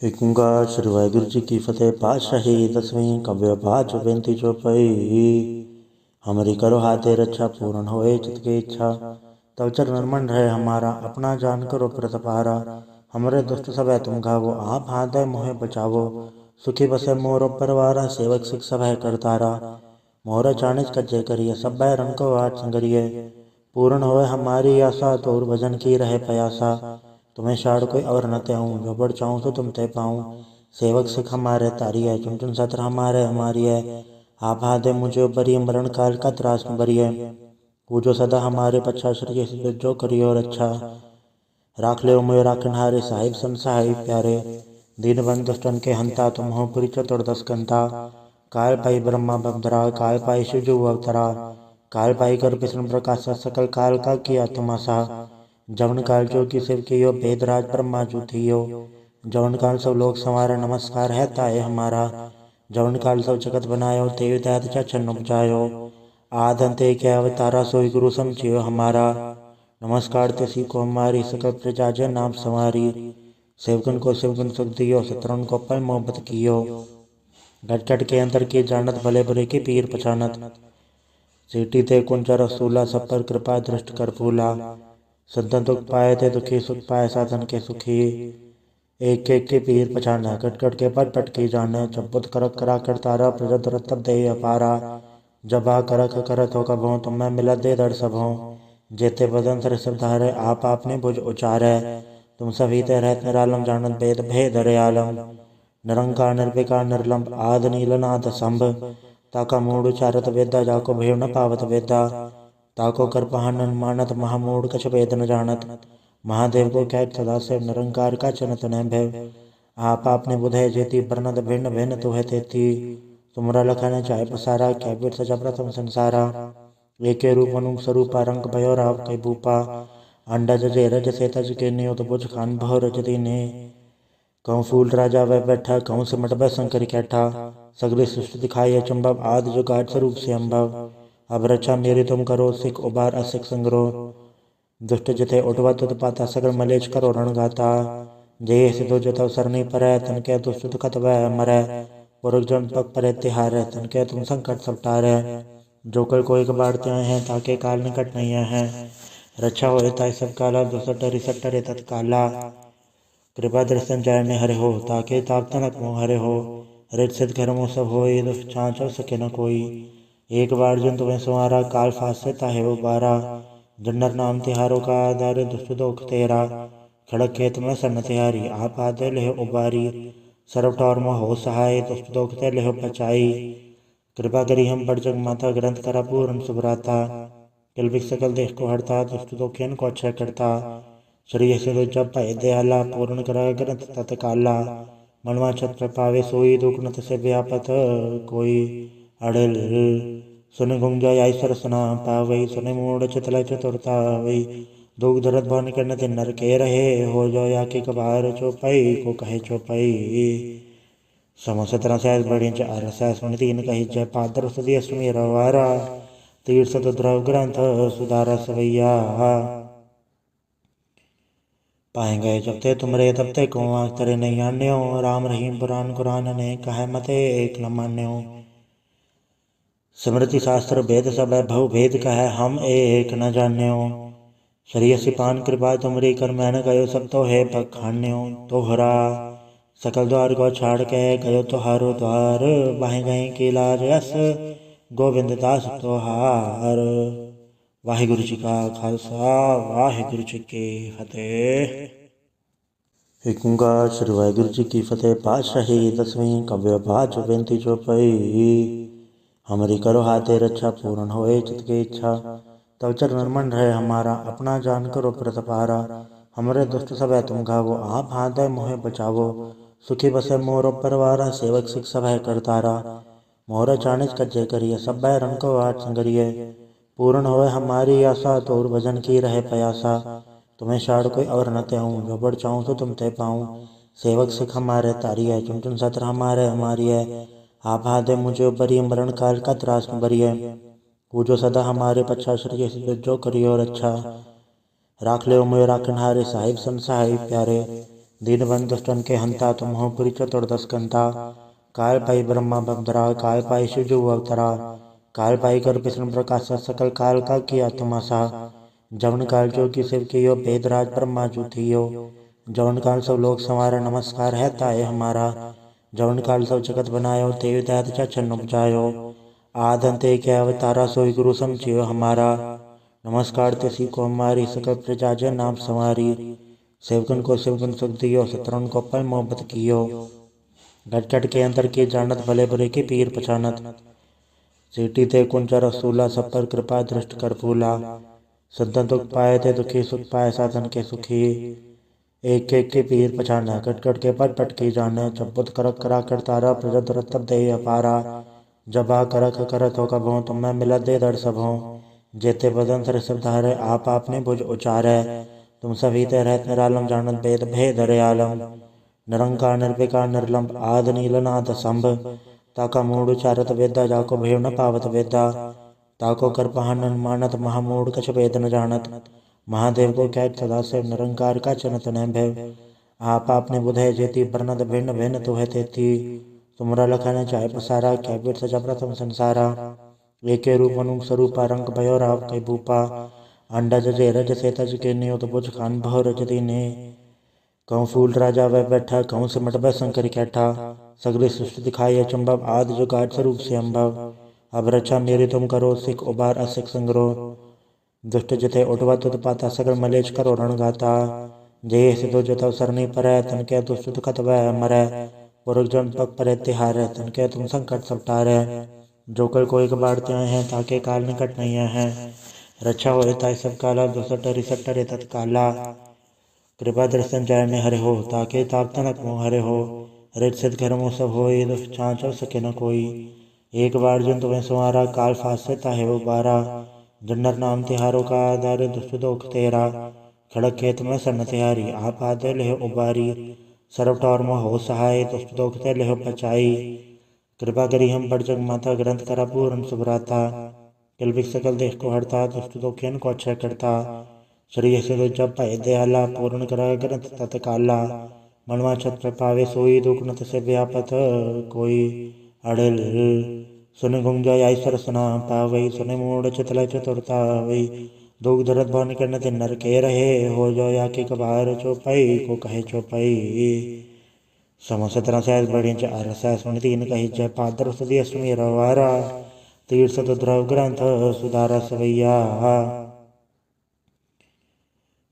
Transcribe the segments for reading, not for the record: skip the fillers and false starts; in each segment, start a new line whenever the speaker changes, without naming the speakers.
एक ओंकार श्री वाहिगुरु जी की फतेह। पातशाही दसवीं कव्य पाठ बेनती चौपाई। हमारी करो हाथे रक्षा पूर्ण होए चित की इच्छा। तव चरण मन रहे हमारा अपना जान करो प्रतपारा। हमरे दुष्ट सब है तुम घावो आप हाथ है मोहे बचावो। सुखी बसे मोरो परवारा सेवक सिख सब है करतारा। मोहरा चाणिज कज्जे करिए सब बैरन को आठ संगरिए। पूर्ण होए हमारी आशा तोर भजन की रहे प्रयासा। तुम्हें शाड़ कोई और न त्याऊँ जो बढ़ चाहूँ तो तुम ते पाऊँ। सेवक सिख हमारे तारी है चुन चुन सत्र हमारे हमारी है। आप हाथे मुझे बरिए मरण काल का त्रास में बरिए। पूजो सदा हमारे पच्छा श्री जो करियो रक्षा। राख ले मुझे राखनहारे साहिब संसहाय प्यारे। दीन बंद दुष्टन के हंता तुम हो पुरी चतुर्दश कंता। काल पाई ब्रह्मा बंधरा काल पाई शिव जो अवतरा। काल पाई कर विष्णु प्रकाश सकल काल का किया तुमासा। जवन काल जो की शिव कियो भेदराज ब्रह्मा जो थियो। जवन काल सब लोग संवारा नमस्कार है ताए हमारा। जवन काल सब जगत बनायो तेव दैत चन उपजायो। आद अंत एक अवतारा सोई गुरु समझियो हमारा। नमस्कार तिसी को हमारी सकल प्रजा जय नाम संवारी। सेवकन को शिवगुण सुख दियो शत्रुन को पर मोहब्बत कियो। घट घट के अंतर की जानत भले बुरे की पीर पहचानत। सीटी ते कुंज रसूला सब पर कृपा दृष्ट कर फूला। संतन दुख पाए थे दुखी सुख पाए साधन के सुखी। एक एक के पीर पछाना कट कट के पट पट की जाने। चब्बुत करक करा कर तारा प्रजत रतब दे अपारा। जब आ करक करत हो कभों तुम मैं मिला दे दर सबों। जेते बदन सर सब धारे आप आपने भुज उचारे। तुम सभी ते रहत निरालम जानत भेद भेद आलम। निरंकार निर्विकार निर्लंब आद नील नाद संभ। ताका मूड उचारत वेदा जाको भेव न पावत वेदा। ताको कर पहानन मानत महामूढ़ कछ वेद न जानत। महादेव को कैट सदा से निरंकार का चनत न भय। आप आपने बुधय जेती बरनत भिन्न भिन्न तुहे तेती। तुमरा लखन चाहे पसारा क्या बीर सजा प्रथम संसारा। एके रूप अनुप स्वरूपा रंग भयो राव कई भूपा। अंडा जजे रज से तज के नियो तो बुझ खान भव रज दीने। कहूँ फूल राजा वह बैठा कहूँ सिमट वह शंकर कैठा। सगली सृष्टि दिखाई चुंबव आदि जुगाड़ स्वरूप से अम्भव। अब रक्षा मेरी तुम करो सिख उबार असिख संग्रह। दुष्ट जिथे उठवा तुत पाता सगर मलेच करो रण गाता। जय सिद्धो जतव सरनी परै तन के दुष्ट दुखत वह मरै। पुरख जन पग परे तिहारै तन के तुम संकट सब टारै। जो कर कोई कबाड़ते हैं ताके काल निकट नहीं है। रक्षा हो ताई सब काला दुसट रिसट रे तत्काला। कृपा दर्शन चरण हरे हो ताके ताप तनक मोह हरे हो। रित सिद्ध घर मोह सब होई दुष्ट छाँच सके न कोई। एक बार जन तुम्हें संवारा काल फासे ताहे उबारा। जन्नत नाम तिहारों का आधार दुष्ट दोख तेरा। खड़क खेत में सन तिहारी आप आदे लेह उबारी। सर्व ठौर में हो सहाय दुष्ट दोख ते लेह बचाई। कृपा करी हम बड़ जग माता ग्रंथ करा पूर्ण सुभराता। किलबिक सकल देश को हरता दुष्ट दोखियन को अच्छा करता। श्री सिंधु जब भय दयाला पूर्ण करा ग्रंथ तत्काला। मनवा छत्र पावे सोई दुख नत से व्यापत कोई। अड़ल सुन गुंजा ऐश्वर सुना पावई सुन मूड चितल चतुरता वही। दुख दर्द भवन करने ते नर के रहे हो जो या के कबार चौपाई को कहे चौपाई। सम 17 सहस बड़ी चार सहस मन तीन कही जय पादर सदी अश्वमी रवारा। तीर्थ द्रव ग्रंथ सुधारा सवैया। पाए गए जब ते तुमरे तब ते को आँख तरे नहीं आन्यो। राम रहीम पुराण कुरान ने कहे मते एक न मान्यो। स्मृति शास्त्र भेद सब है भव भेद कहे हम एक न जान्यो। श्री सिपान कृपा तुमरी कर मैंने गयो सब तो है बखान्यो। तोहरा सकल द्वार को छाड़ के गयो तोहारो द्वार। बाहे गए की लाज यस गोविंद दास तोहार। वाहिगुरु जी का खालसा वाहिगुरु जी की फतेह। एक ओंकार श्री वाहिगुरु जी की फतेह। पातशाही दसवीं कव्य पाठ बेनती चौपाई। हमारी करो हाथे रक्षा पूर्ण होए चित की इच्छा। तव चरण मन रहे हमारा अपना जान करो प्रतपारा। हमरे दुष्ट सब है तुम घावो आप हाथ है मोहे बचावो। सुखी बसे मोरो परवारा सेवक सिख सब है करतारा। मोहरा चाणिज कज्जे करिए सब बैरन को आठ संगरिए। पूर्ण होए हमारी आशा तोर भजन की रहे प्रयासा। तुम्हें शाड़ कोई और न त्याऊँ जो बढ़ चाहूँ तो तुम ते पाऊँ। सेवक सिख हमारे तारी है चुन चुन सत्र हमारे हमारी है। आप हाथे मुझे बरिए मरण काल का त्रास में बरिए। पूजो सदा हमारे पच्छा श्री जो करियो रक्षा। राख ले मुझे राखनहारे साहिब संसहाय प्यारे। दीनबंधु दुष्टन के हंता, तुम हो पुरी चतुर्दश कंता। काल पाई ब्रह्मा बंधरा, काल पाई शिव जो अवतरा। काल पाई कर विष्णु प्रकाश, सकल काल का किया तमाशा। जवन काल जो की शिव की यो, वेदराज ब्रह्मा जू थियो। जवन काल सब लोग संवारा, नमस्कार है ताए हमारा। जवन काल सब जगत बनायो, तेव दैत चन उपजायो। आद अंत एक अवतारा, सोई गुरु समझियो हमारा। नमस्कार तिसी को हमारी, सकल प्रजा जय नाम संवारी। सेवकन को शिवगुण सुख दियो, शत्रुन को पल मोहब्बत कियो। घट घट के अंतर की जानत, भले बुरे की पीर पछानत। सीटी ते कुंज रसूला, सब पर कृपा दृष्ट कर फूला। संतन दुख पाए ते दुखी, सुख पाए साधन के सुखी। एक एक के पीर पछाना, कट कट के पट पट की जाने। जब बुत करक करा कर तारा, प्रजत रतब दे अपारा। जब आ करक करत हो कभों, तुम मैं मिलत दे दर सबों। जेते बदन सर सब धारे, आप आपने भुज उचारे। तुम सभी ते रहत निरालम, जानत भेद भेद आलम। निरंकार निर्विकार निर्लंब, आद नील नाद संभ। ताका मूड उचारत वेदा, जाको भेव न पावत वेदा। ताको कर पहानन मानत, महामूड कछ वेद न जानत। महादेव को कैट सदा से, निरंकार का चनत न भय। आप आपने बुधय जेती, बरनत भिन्न भिन्न तुहे तेती। तुमरा लखन चाहे पसारा, क्या बीर सजा प्रथम संसारा। एके रूप अनुप स्वरूपा, रंग भयो राव कई भूपा। अंडा जजे रज से तज के नियो, तो बुझ खान बहु रज दीने। कहूँ फूल राजा वह बैठा, कहूँ सिमट वह शंकर कैठा। सगली सृष्टि दिखाई अचंभव, आदि जो गाठ स्वरूप से अम्भव। अब रक्षा मेरी तुम करो, सिख उबार असिख संग्रह। दुष्ट जिते उठवत उत्पाता, सगल मलेच करो रणगाता। जय सिद्धो जतव सरनी परै, तन के दुष्ट दुखत वह मरै। पुरख जन पग परे तिहारै, तन के तुम संकट सब टारै। जो कर कोई बाढ़ते हैं, ताके काल निकट नहीं है। रक्षा हो ताय सब काला, दुसट डरी सट डरे तत्काला। कृपा दर्शन जाने हरे हो, ताके ताप तनक मोह हरे हो। रित सिद्ध कर्मों सब होई, दुष्ट चाँचो सके न कोई। एक बार जिन तुम्हें संवारा, काल फास से ताहे वो बारा। जन्नर नाम तिहारों का आधार, दुष्ट दोख तेरा। खड़क खेत में सन तिहारी, आप आदे लेह उबारी। सर्व टौर मोह हो सहाय, दुष्ट दोख ते लेह बचाई। कृपा करी हम पर जग माता, ग्रंथ करा पूर्ण सुभराता। किलबिक सकल देश को हरता, दुष्ट दोखियन को अक्षय करता। श्री से जब भय दयाला, पूर्ण करा ग्रंथ तत्काला। मनवा छत पावे सोई, दुख न से व्यापत कोई। अड़ल सुन गुंजा ईश्वर सना पावई, सुन मूड चितल चतुरता वही। दुख दरद भवन करने ते नर के रहे, हो जो या के कबार चौपाई को कहे चौपाई। सम 17 सहस बड़ी चार सहस सुन तीन कही जय, पादर सदी अष्टमी रवारा। तीर्थ द्रव ग्रंथ सुधारा सवैया।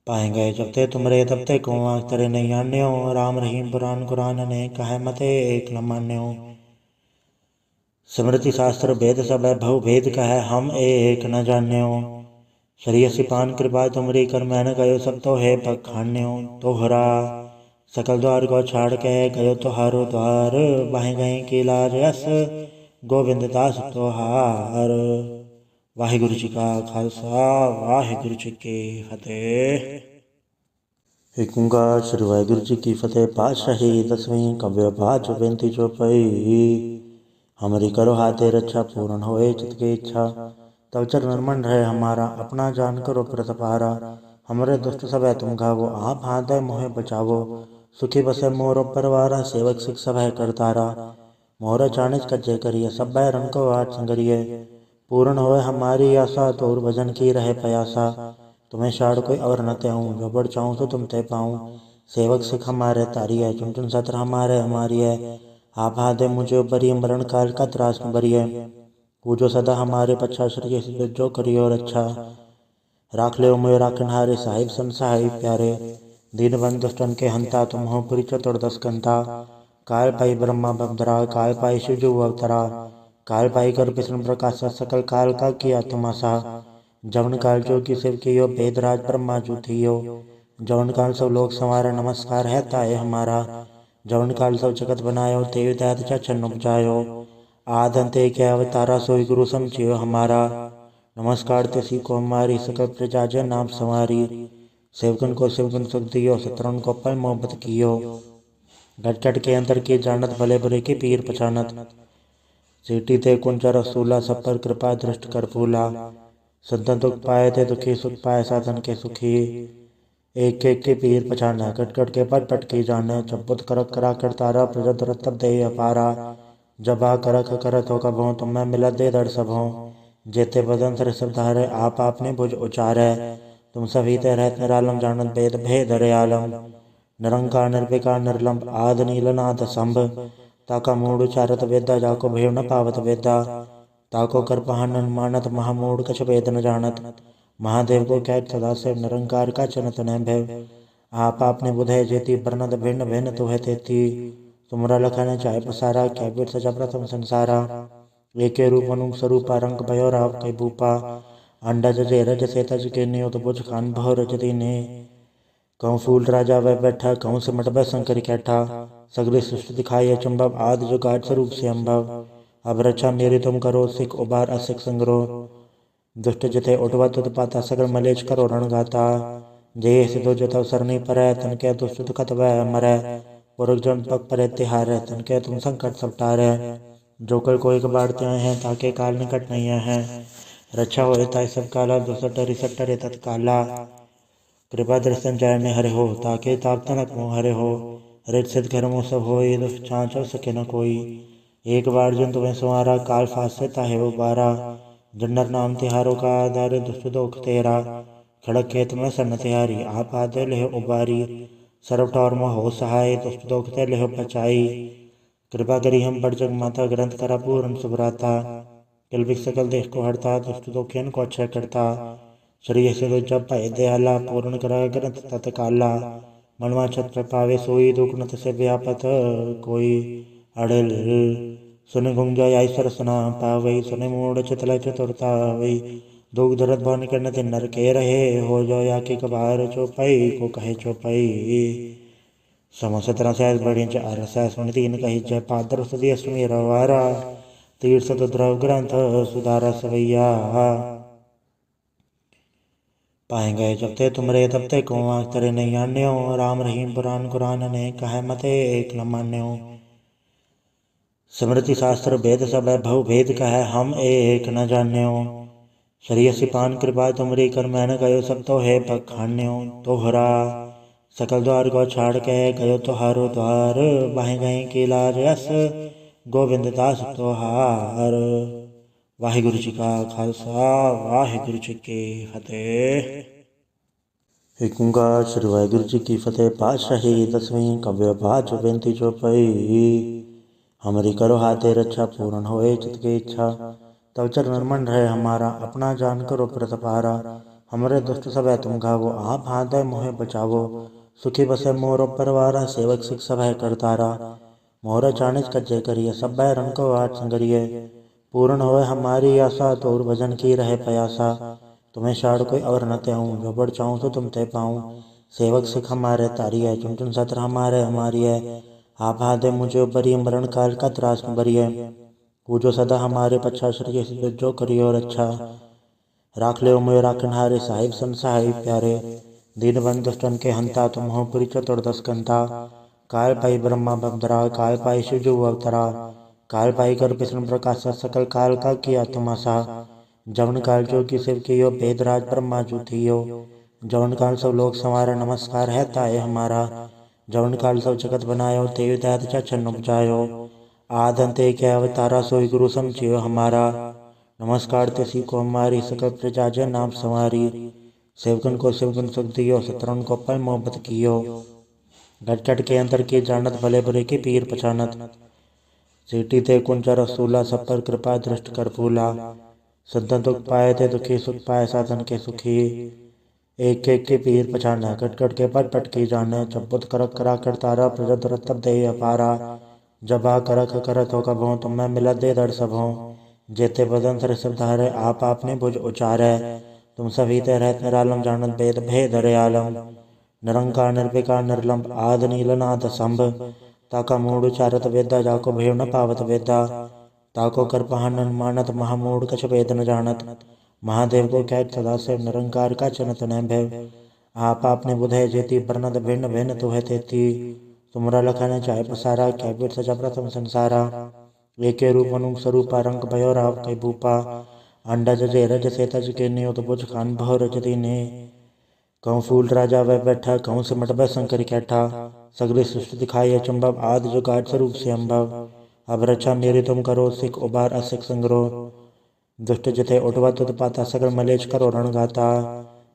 पाएंगे जब ते तुमरे, तब ते को आँख तरे नहीं आन्यो। राम रहीम पुराण कुरान ने कहे मते एक न मान्यो। स्मृति शास्त्र भेद सब भव भेद कहे, हम एक न जान्यो। शरीय सिपान कृपा तुमरी, कर मैंने गयो सब तो है पखान्यो। तोहरा सकल द्वार को छाड़ के, गयो तोहारो द्वार। बाहें गए की लाज यस, गोविंद दास तोहार। वाहिगुरु जी का खालसा, वाहिगुरु जी की फतेह। एक ओंकार श्री वाहिगुरु जी की फतेह। पातशाही दसवीं कव्य पाठ बेनती जो पई। हमारी करो हाथे रक्षा, पूर्ण होए चित की इच्छा। तब चरण मन रहे हमारा, अपना जान करो प्रतपारा। हमारे दुष्ट सब है तुम घावो, आप हाथ मोहे बचावो। सुखी बसे मोर परवारा, सेवक सिख सब है करतारा। मोर चाणिज कज्जे करिए, सब रन को आठ संगरिए। पूर्ण होए हमारी आशा, तोर भजन की रहे प्रयासा। तुम्हें शाड़ कोई और न त्याऊँ, जो बढ़ चाहूँ तो तुम ते पाऊँ। सेवक सिख हमारे तारी है, चुन चुन सत्र हमारे हमारी है। आप हाथ मुझे उपरी, मरण काल का त्रास में बरिए। पूजो सदा हमारे पच्छा, श्री जो करियो रक्षा। राख ले मोय राखनहारे, साहिब सन साहिब प्यारे। दीनबंधु दुष्टन के हंता, तुम हो पुरी चतुर्दश कंता। काल पाई ब्रह्मा बंधरा, काल पाई शिव जो अवतरा। काल पाई कर विष्णु प्रकाश, सकल काल का किया तमाशा। जवन काल जो की शिव की यो, वेदराज ब्रह्मा जू थियो। जवन काल सब लोग संवारा, नमस्कार है ताए हमारा। जवन काल सब जगत बनायो, तेव दैत चन उपजायो। आद अंत एक अवतारा, सोई गुरु समझियो हमारा। नमस्कार तिसी को हमारी, सकल प्रजा जय नाम संवारी। सेवकन को शिवगुण सुख दियो, शत्रुन को पल मोहब्बत कियो। घट घट के अंतर की जानत, भले बुरे की पीर पछानत। सीटी ते कुंज रसूला, सब पर कृपा दृष्ट कर फूला। संतन दुख पाए ते दुखी, सुख पाए साधन के सुखी। एक एक के पीर पछाना कट कट के पट पट की जाने चब्बुत करक करा कर तारा प्रजत रतब दे अपारा जबा करक करत हो कभों तुम मैं मिलत दे दर सबों जेते बदन सर सब धारे आप आपने भुज उचारे तुम सभी ते रहत निरालम जानत भेद भेद रे आलम निरंकार निर्विकार निर्लंब आद नीलनाथ संभ ताका मूड उचारत वेदा जाको भेव न पावत वेदा ताको कर पहानन मानत महामूड कछ वेद न जानत महादेव को कैट सदा से निरंकार का चनत न भय आप आपने बुधय जेती बरनद भिन्न भिन्न तुह तेती तुमरा लखन चाहे पसारा क्या बीट सजा प्रथम संसारा एके रूप अनुप स्वरूपा रंग भयो राव कई भूपा अंडा जजे रज से तज के नियो तो बुझ खान भव रज दीने कहूँ फूल राजा वह बैठा कहूँ सिमट वह शंकर कैठा सगली सृष्टि दिखाई अचंभव आदि जो गाढ़ स्वरूप से अम्भव अब रक्षा मेरी तुम करो सिख उबार असिख संग्रो दुष्ट जिथे उठवा तुद पाता सगल मलेच करो रण गाता जय सिद्धो जतव सरनी पर तन के दुष्ट दुखत वह मरै पुरख जन पग पर तिहार तन के तुम संकट सब टारे जो कर कोई कबाड़ते हैं ताके काल निकट नहीं है रक्षा हो ताय सब काला दुसट रिसट रे तत्काला कृपा दर्शन जाय हरे हो ताके ताप तनक मोह हरे हो रित सिद्ध घर मोह सब हो दुष्ट छाँच सके न कोई एक बार जन तुम्हें सुहारा काल फास से ताहे वो बारा जन्नत नाम तिहारों का आधार दुष्ट दोख तेरा खड़क खेत में सन तिहारी आप आते लेह उबारी सर्व टौर में हो सहाय दुष्ट दोख ते लेह बचाई कृपा करी हम पर जग माता ग्रंथ करा पूर्ण सुभराता किल सकल देश को हरता दुष्ट दोखियन को अक्षय करता शरीर से तो जब भय दयाला पूर्ण करा ग्रंथ तत्काला मनवा छत्र पावे सोई दुख नत से व्यापत कोई अड़ल सुन घुम जाय ऐश्वर सुना पावई सुन मूड चितल चतुरता वही दुख दर्द भवन करने ते नर के रहे हो जो या की कबार चौपाई को कहे चौपाई सम 17 सहस बढ़ी चार सहस सुन तीन कही जय पादर सदी अश्वमी रवारा तीर्थ द्रव ग्रंथ सुधारा सवैया पाए गए जब ते तुमरे तब ते को आँख तेरे नहीं आन्यो राम रहीम पुराण कुरान ने कहे मते एक न मान्यो स्मृति शास्त्र भेद सब भव भेद कहे हम एक न जान्यो शरीय सिपान कृपा तुमरी कर मैंने गयो सब तो है पखान्यो तोहरा सकल द्वार को छाड़ के गयो तोहारो द्वार बाहे गए की लाज यस गोविंद दास तोहार वाहिगुरु जी का खालसा वाहिगुरु जी की फतेह। एक ओंकार श्री वाहिगुरु जी की फतेह। पातशाही दसवीं कव्य पाठ बेनती चौपाई। हमारी करो हाथे रक्षा पूर्ण होए चित की इच्छा तब चरण मन रहे हमारा अपना जान करो प्रतपारा हमारे दुष्ट सब है तुम घावो आप हाथ मोहे बचावो सुखी बसे मोरो परवारा सेवक सिख सब है करतारा मोहर चाणिज कज्जे करिए सब भय रन को आठ संगरिए पूर्ण होए हमारी आशा तोर भजन की रहे प्रयासा तुम्हें शाड़ कोई और न त्याऊँ जो बढ़ चाहूँ तो तुम ते पाऊँ सेवक सिख हमारे तारी है चुन चुन सत्र हमारे हमारी है आप हाथे मुझे बरी मरण काल का त्रास न बरी है पूजो सदा हमारे पच्छा श्री जो करियो रक्षा राख ले मुझे राखन हारे साहिब सन साहिब प्यारे दीन बंद दुष्टन के हंता तुम हो पुरी चतुर्दश कंता काल पाई ब्रह्मा बंदरा काल पाई शिवजु अवतरा काल पाई कर विष्णु प्रकाश सकल काल का किया तमाशा जवन काल जो की शिव की यो भेदराज ब्रह्मा जू थी यो जवन काल सब लोग संवारा नमस्कार है ताए हमारा जवन काल सब जगत बनायो तेव दैत चन उपजायो आद अंते के अवतारा सोई गुरु समझियो हमारा नमस्कार तेसी को हमारी सकल प्रजा जय नाम संवारी सेवकन को सेवकन सुख दियो शत्रुन को पल मोहब्बत कियो घट घट के अंतर की जानत भले बुरे की पीर पछानत सीटी ते कुंज रसूला सब पर कृपा दृष्ट कर फूला संतन दुख पाए थे दुखी सुख पाए साधन के सुखी एक एक के पीर पछाना कट कट के पट पट की जाने चब्बुत करक करा कर तारा प्रजत रतब दे अपारा जबा करक करत हो कभों तुम मैं मिलत दे दर सबों जेते बदन सर सब धारे आप आपने भुज उचारे तुम सभी ते रहत निरालम जानत भेद भेद रे आलम निरंकार निर्विकार निर्लंब आद नीलनाथ संभ ताका मूड उचारत वेदा जाको भेव न पावत वेदा ताको कर पहानन मानत महामूड कछ वेद न जानत महादेव को कैट सदा से निरंकार का चनत न भय आप आपने बुधय जेती बरनद भिन्न भिन्न तुह तेती तुमरा लखन चाहे पसारा क्या बीट सजा प्रथम संसारा एके रूप अनुप स्वरूपा रंग भयो राव कई भूपा अंडा जजे रज से तज के नियो तो बुझ खान भव रज दीने कहूँ फूल राजा वह बैठा, कहूँ सिमट वह शंकर कैठा। सगली सृष्टि दिखाई अचंभव, आदि जो गाठ स्वरूप से अम्भव। अब रक्षा मेरी तुम करो, सिख उबार असिख संग्रह। दुष्ट जिते उठवा तुद पाता, सगल मलेच करो रण गाता।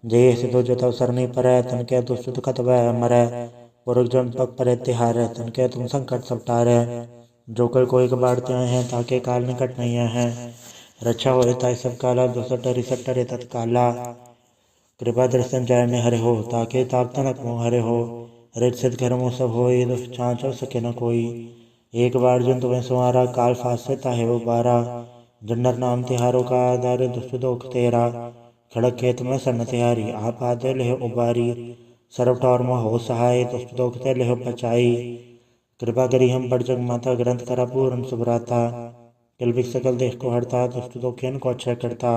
जय सिद्धो जतव सरनी परै, तन के दुष्ट दुखत वह मरै। पुरख जन पग परे तिहारै, तन के तुम संकट सब टारै। जो कर कोई कबाड़ते हैं, ताके काल निकट नहीं है। रक्षा हो ताई सब काला, दुसट रिसट रे तत्काला। कृपा दर्शन जाने हरे हो, ताके ताप तनक मोह हरे हो। रित सिद्ध घर मुँह सब होई, दुष्ट छाँच सके न कोई। एक बार जन तुम्हें संवारा, काल फासे ताहे वो बारा। जन्नर नाम तिहारों का आधार, दुष्ट दोख तेरा। खड़क खेत में सन तिहारी, आप आते लेह उबारी। सर्व ठौर में हो सहाय, दुष्ट दोख ते लेह बचाई। कृपा करी हम बड़ जग माता, ग्रंथ करा पूर्ण सुभराता। किलबिक सकल देश को हरता, दुष्ट दोखियन को अक्षय करता।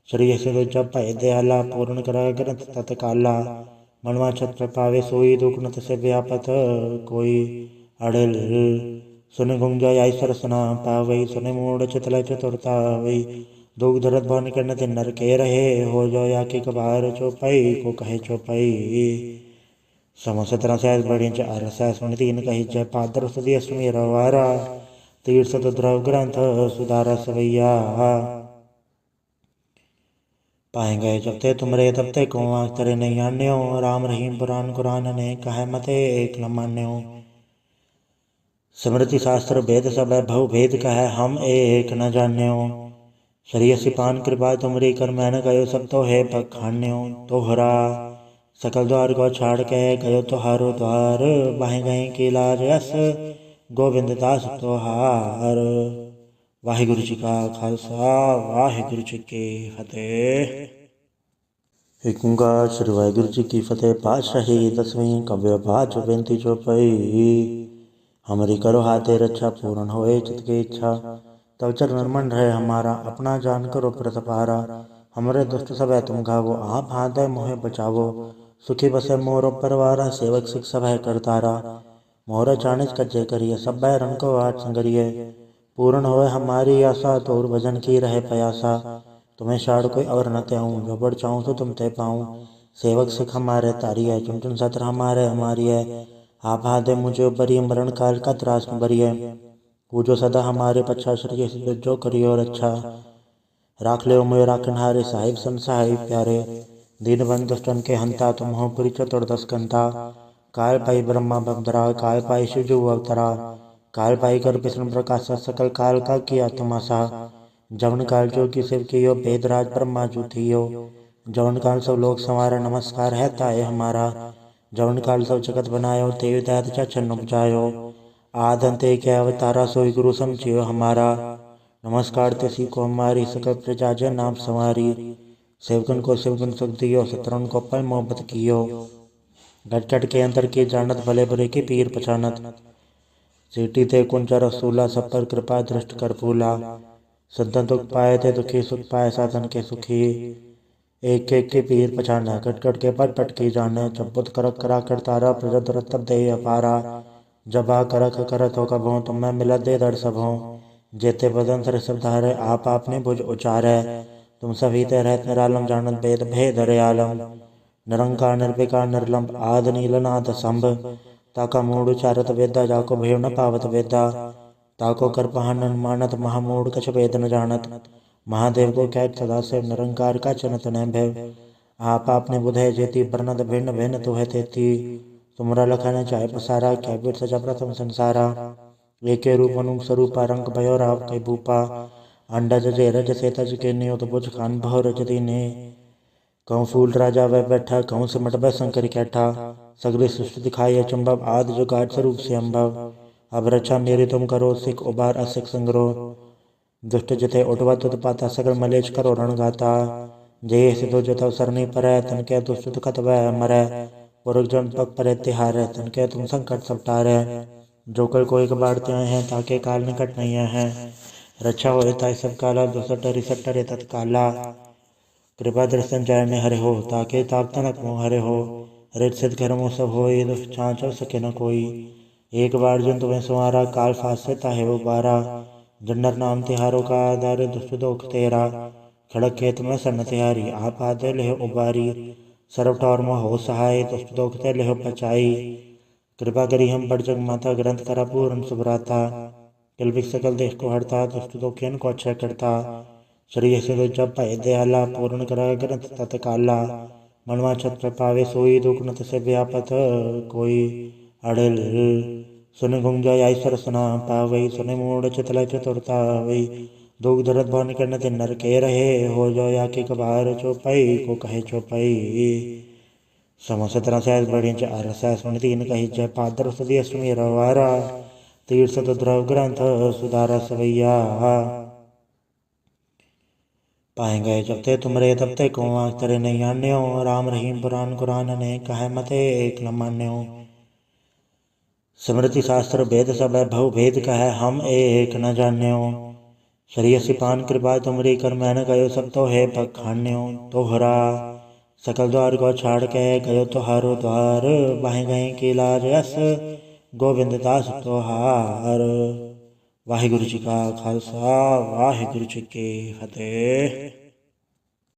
श्री से जब भय दयाला, पूर्ण करा ग्रंथ तत्काला। मनवा छत्र पावे सोई, दुख नत से व्यापत कोई। अड़ल सुन गुंजा आई सरसना पावई, सुन मूड चितल चतुरता वही। दुख दरद भवन करन ते नर के रहे, हो जो या के कबार चौपाई को कहे चौपाई। समसतरा सहस बढ़ी चार सहस मन तीन कही जय, पादर सदी सुमेर वारा। तीर्थ द्रव ग्रंथ सुधारा सवैया। पाए गए जब ते तुमरे तब ते को आँख तरे नहीं आन्यो। राम रहीम पुराण कुरान ने कहे मते एक न मान्यो। स्मृति शास्त्र भेद सब भव भेद कहे, हम एक न जान्यो। शरीय सिपान कृपा तुमरी, कर मैंने गयो सब तो है पखान्यो। तोहरा सकल द्वार को छाड़ के, गयो तोहारो द्वार। बाहे गए की लाज यस, गोविंद दास तोहार। वाहिगुरु जी का खालसा, वाहिगुरु जी की फतेह। एक ओंकार श्री वाहिगुरु जी की फतेह। पातशाही दसवीं कव्य बाच बेनती जो पई। हमारी करो हाथे रक्षा, पूर्ण होए चित की इच्छा। तब चरण मन रहे हमारा, अपना जान करो प्रतपारा। हमारे दुष्ट सब है तुम घावो, आप हाथ है मोहे बचावो। सुखी बसे मोर परवारा, सेवक सिख सब है करतारा। मोहर चाणिज कज्जे करिए, सब रण को आठ संगरिए। पूर्ण होए हमारी आशा, तोर भजन की रहे प्रयासा। तुम्हें शाड़ कोई और न त्याऊँ, जो बड़ चाहूँ तो तुम ते पाऊँ। सेवक सिख हमारे तारी है, चुन चुन सत्र हमारे हमारी है। आप हाथ मुझे बरिए, मरण काल का त्रास न बरिए। पूजो सदा हमारे पच्छा, श्री जो करियो रक्षा। राख ले मोय राखनहारे, साहिब सन साहिब प्यारे। दीन बंधु दुष्टन के हंता, तुम हो पुरी चतुर्दश कंता। काल पाई ब्रह्मा बंदरा, काल पाई शिव जो अवतरा। काल पाई कर विष्णु प्रकाशा, सकल काल का किया तमाशा। जवन काल जो की शिव कियो, वेदराज ब्रह्मा जो थियो। जवन काल सब लोग संवारा, नमस्कार है ताए हमारा। जवन काल सब जगत बनायो, तेव दैत चन उपजायो। आद अंत एक अवतारा, सोई गुरु समझियो हमारा। नमस्कार तिसी को हमारी, सकल प्रजा जय नाम संवारी। सेवकन को शिवगुण सुख दियो, शत्रुन को पल मोहब्बत कियो। घट घट के अंतर की जानत, भले बुरे की पीर पहचानत। सीटी ते कुंज रसूला, सब पर कृपा दृष्ट कर फूला। संतन दुख पाए ते दुखी, सुख पाए साधन के सुखी। एक एक के पीर पछाना, कट कट के पट पट की जाने। जब बुत करक करा कर तारा, प्रजत रतब दे अपारा। जब आ करक करत हो कभों, तुम मैं मिलत दे दर सबों। जेते बदन सर सब धारे, आप आपने भुज उचारे। तुम सभी ते रहत निरालम, जानत भेद भेद हरे आलम। निरंकार निर्विकार निर्लंब, आद नील नाद संभ। ताका मूड उचारत वेदा, जाको भेव न पावत वेदा। ताको कर पहानन मानत, महामूड कछ वेद न जानत। महादेव को कैट सदा से, निरंकार का चनत न भय। आप आपने बुधे जेती, बरनत भिन्न भिन्न तुहे तेती। तुमरा लखन चाहे पसारा, क्या बीर सजा प्रथम संसारा। एके रूप अनुग स्वरूपा, रंग भयो राव कई भूपा। अंडज जे रज से तज के नियो, तो बुझ खान बहु रज दीने। कहूँ फूल राजा वह बैठा, कहूँ सिमट वह शंकर कैठा। सगली सृष्टि दिखाई अचंभव, आदि जो गाठ स्वरूप से अम्भव। अब रक्षा मेरी तुम करो, सिख उबार असिख संग्रह। दुष्ट जिते उठवा तुद पाता, सगल मलेच करो रण गाता। जय सिद्धो जतव सरनी परै, तन के दुष्ट दुखत वह मरै। पुरख जन पग परे तिहारै, तन के तुम संकट सब टारै। जो कर कोई कबाड़ते हैं, ताके काल निकट नहीं है। रक्षा होए ताई सब काला, दुसट रिसट रे तत्काला। कृपा दर्शन जाने हरे हो, ताके ताप तनक मोह हरे हो। रित सिद्ध घर मुँह सब होई, दुष्ट छाँच सके न कोई। एक बार जन तुम्हें संवारा, काल फासे ताहे वो बारा। जन्नर नाम तिहारों का आधार, दुष्ट दोख तेरा। खड़क खेत में सन तिहारी, आप आते लेह उबारी। ਸਰਬ ਠੌਰ ਮੋਹ ਹੋ ਸਹਾय तुष्ट दुख ते लिहो पचाई कृपा करी हम बड़ जग माता ग्रंथ करा पूर्ण सुभराता किलबिक सकल देश को हरता दुष्ट दुखियन को अक्षय करता श्री से जब भय दयाला पूर्ण करा ग्रंथ तत्काला मनवा छत्र पावे सोई दुख न से व्यापत कोई अड़ल सुन गुंजा ईश्वर सना पावई सुन मूड चितल चतुरता वही दुख दर्द भवन करने ते नर के रहे हो जो या के कबार चौपाई को कहे चौपाई समो 17 सहस बड़ी चार सहस सुन 3 कही जय पादर सदी अष्टमी रवारा तीर्थ द्रव ग्रंथ सुधारा सवैया पाए गए जब ते तुमरे तब ते को तेरे नहीं आन्यो राम रहीम पुराण कुरान ने कहे मते एक न मान्यो स्मृति शास्त्र भेद सब भव भेद कहे हम एक न जान्यो श्री सिपान कृपा तुमरी कर मैन गयो सब तो है पखान्यो तोहरा सकल द्वार को छाड़ के गयो तुहारो द्वार बाहें गए की लाज यस गोविंद दास तोहार वाहिगुरु जी का खालसा वाहिगुरु जी की फतेह।